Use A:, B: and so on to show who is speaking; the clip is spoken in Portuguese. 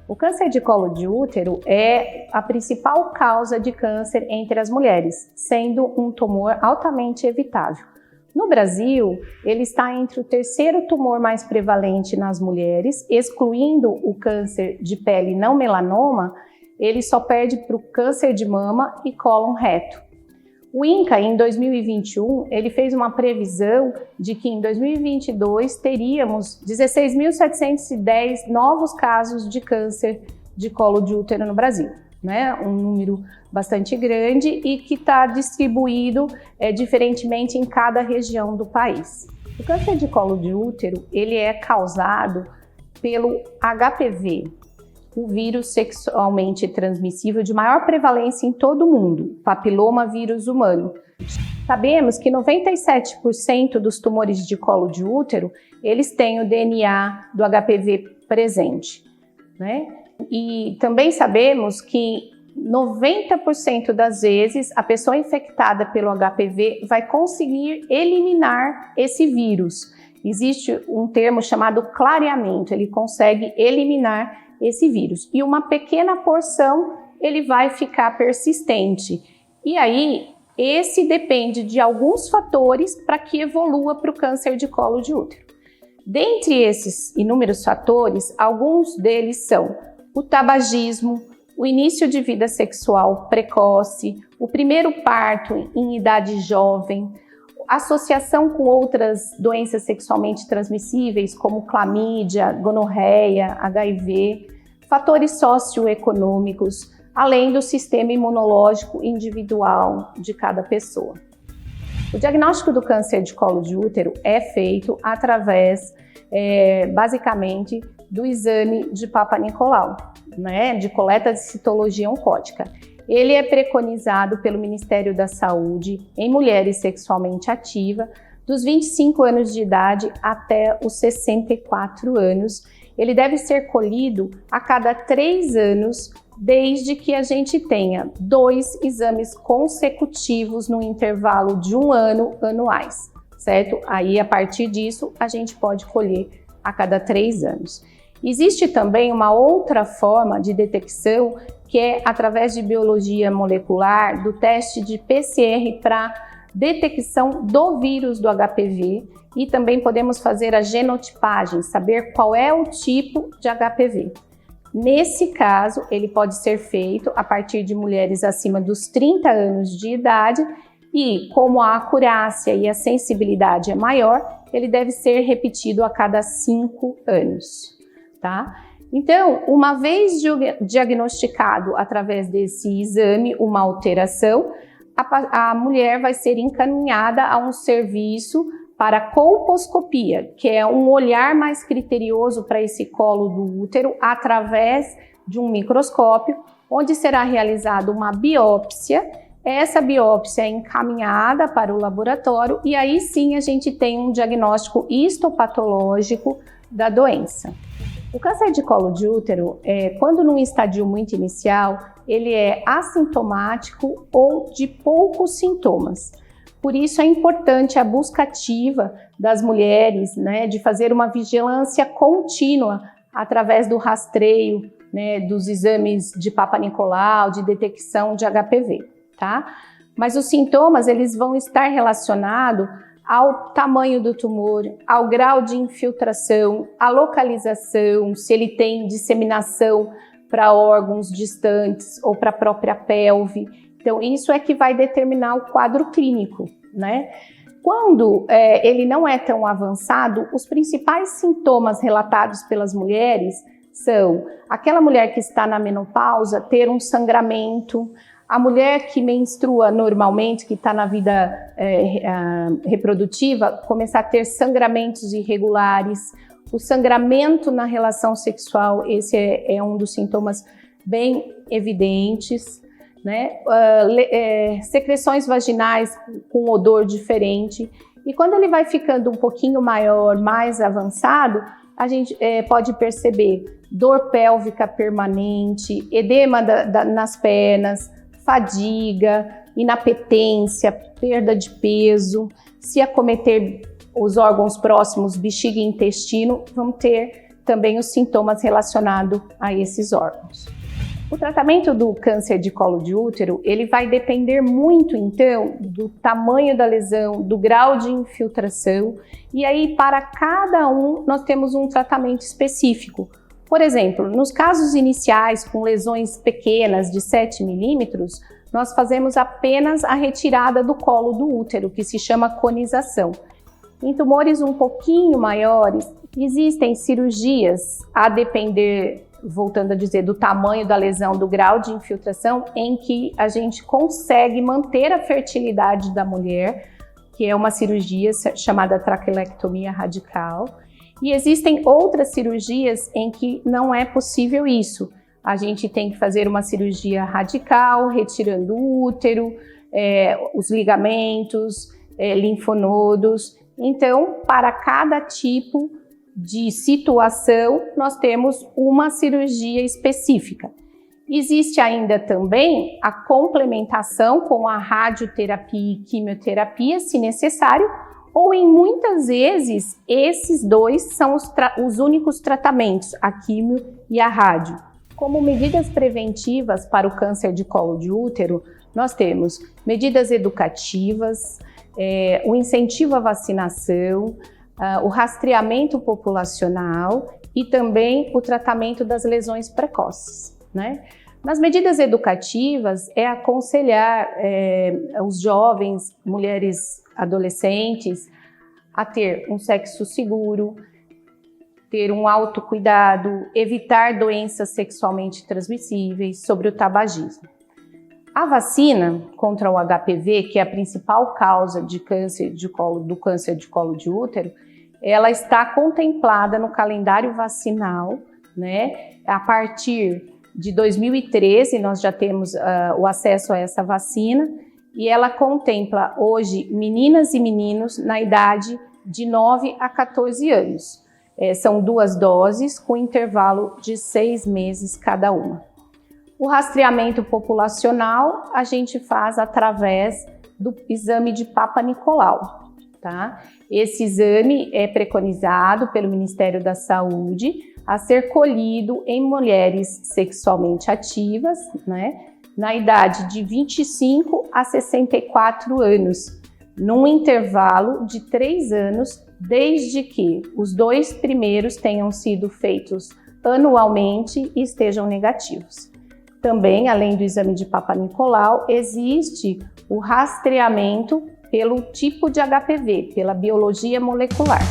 A: O câncer de colo de útero é a principal causa de câncer entre as mulheres, sendo um tumor altamente evitável. No Brasil, ele está entre o terceiro tumor mais prevalente nas mulheres, excluindo o câncer de pele não melanoma, ele só perde para o câncer de mama e cólon reto. O INCA, em 2021, ele fez uma previsão de que em 2022 teríamos 16.710 novos casos de câncer de colo de útero no Brasil, né? Um número bastante grande e que está distribuído diferentemente em cada região do país. O câncer de colo de útero, ele é causado pelo HPV, o vírus sexualmente transmissível de maior prevalência em todo o mundo, papiloma vírus humano. Sabemos que 97% dos tumores de colo de útero, eles têm o DNA do HPV presente, né? E também sabemos que 90% das vezes a pessoa infectada pelo HPV vai conseguir eliminar esse vírus. Existe um termo chamado clareamento, ele consegue eliminar esse vírus. E uma pequena porção, ele vai ficar persistente. E aí, esse depende de alguns fatores para que evolua para o câncer de colo de útero. Dentre esses inúmeros fatores, alguns deles são o tabagismo, o início de vida sexual precoce, o primeiro parto em idade jovem, associação com outras doenças sexualmente transmissíveis, como clamídia, gonorreia, HIV, fatores socioeconômicos, além do sistema imunológico individual de cada pessoa. O diagnóstico do câncer de colo de útero é feito através, basicamente, do exame de Papa Nicolau, né, de coleta de citologia oncótica. Ele é preconizado pelo Ministério da Saúde em mulheres sexualmente ativas, dos 25 anos de idade até os 64 anos. Ele deve ser colhido a cada 3 anos, desde que a gente tenha 2 exames consecutivos no intervalo de 1 ano anuais, certo? Aí, a partir disso, a gente pode colher a cada 3 anos. Existe também uma outra forma de detecção, que é através de biologia molecular, do teste de PCR para detecção do vírus do HPV, e também podemos fazer a genotipagem, saber qual é o tipo de HPV. Nesse caso, ele pode ser feito a partir de mulheres acima dos 30 anos de idade e, como a acurácia e a sensibilidade é maior, ele deve ser repetido a cada 5 anos, tá? Então, uma vez diagnosticado através desse exame uma alteração, a mulher vai ser encaminhada a um serviço para colposcopia, que é um olhar mais criterioso para esse colo do útero através de um microscópio, onde será realizada uma biópsia. Essa biópsia é encaminhada para o laboratório e aí sim a gente tem um diagnóstico histopatológico da doença. O câncer de colo de útero, quando num estadio muito inicial, ele é assintomático ou de poucos sintomas. Por isso é importante a busca ativa das mulheres, né, de fazer uma vigilância contínua através do rastreio, né, dos exames de Papa Nicolau, de detecção de HPV, tá? Mas os sintomas, eles vão estar relacionados ao tamanho do tumor, ao grau de infiltração, à localização, se ele tem disseminação para órgãos distantes ou para a própria pelve. Então, isso é que vai determinar o quadro clínico, né? Quando ele não é tão avançado, os principais sintomas relatados pelas mulheres são aquela mulher que está na menopausa ter um sangramento, a mulher que menstrua normalmente, que está na vida reprodutiva, começar a ter sangramentos irregulares, o sangramento na relação sexual, esse é um dos sintomas bem evidentes, né? Secreções vaginais com odor diferente. E quando ele vai ficando um pouquinho maior, mais avançado, a gente pode perceber dor pélvica permanente, edema nas pernas, fadiga, inapetência, perda de peso. Se acometer os órgãos próximos, bexiga e intestino, vão ter também os sintomas relacionados a esses órgãos. O tratamento do câncer de colo de útero, ele vai depender muito, então, do tamanho da lesão, do grau de infiltração, e aí para cada um nós temos um tratamento específico. Por exemplo, nos casos iniciais com lesões pequenas de 7 milímetros, nós fazemos apenas a retirada do colo do útero, que se chama conização. Em tumores um pouquinho maiores, existem cirurgias a depender, voltando a dizer, do tamanho da lesão, do grau de infiltração, em que a gente consegue manter a fertilidade da mulher, que é uma cirurgia chamada traquelectomia radical. E existem outras cirurgias em que não é possível isso. A gente tem que fazer uma cirurgia radical, retirando o útero, os ligamentos, linfonodos. Então, para cada tipo de situação, nós temos uma cirurgia específica. Existe ainda também a complementação com a radioterapia e quimioterapia, se necessário, ou em muitas vezes, esses dois são os únicos tratamentos, a quimio e a rádio. Como medidas preventivas para o câncer de colo de útero, nós temos medidas educativas, o incentivo à vacinação, o rastreamento populacional e também o tratamento das lesões precoces, né? Nas medidas educativas, é aconselhar os jovens, mulheres, adolescentes, a ter um sexo seguro, ter um autocuidado, evitar doenças sexualmente transmissíveis, sobre o tabagismo. A vacina contra o HPV, que é a principal causa de câncer de colo de útero, ela está contemplada no calendário vacinal, né? A partir de 2013, nós já temos o acesso a essa vacina, e ela contempla hoje meninas e meninos na idade de 9 a 14 anos. São 2 doses com intervalo de 6 meses cada uma. O rastreamento populacional a gente faz através do exame de Papa Nicolau, tá? Esse exame é preconizado pelo Ministério da Saúde a ser colhido em mulheres sexualmente ativas, né, na idade de 25 a 64 anos, num intervalo de 3 anos, desde que os 2 primeiros tenham sido feitos anualmente e estejam negativos. Também, além do exame de Papa Nicolau, existe o rastreamento pelo tipo de HPV, pela biologia molecular.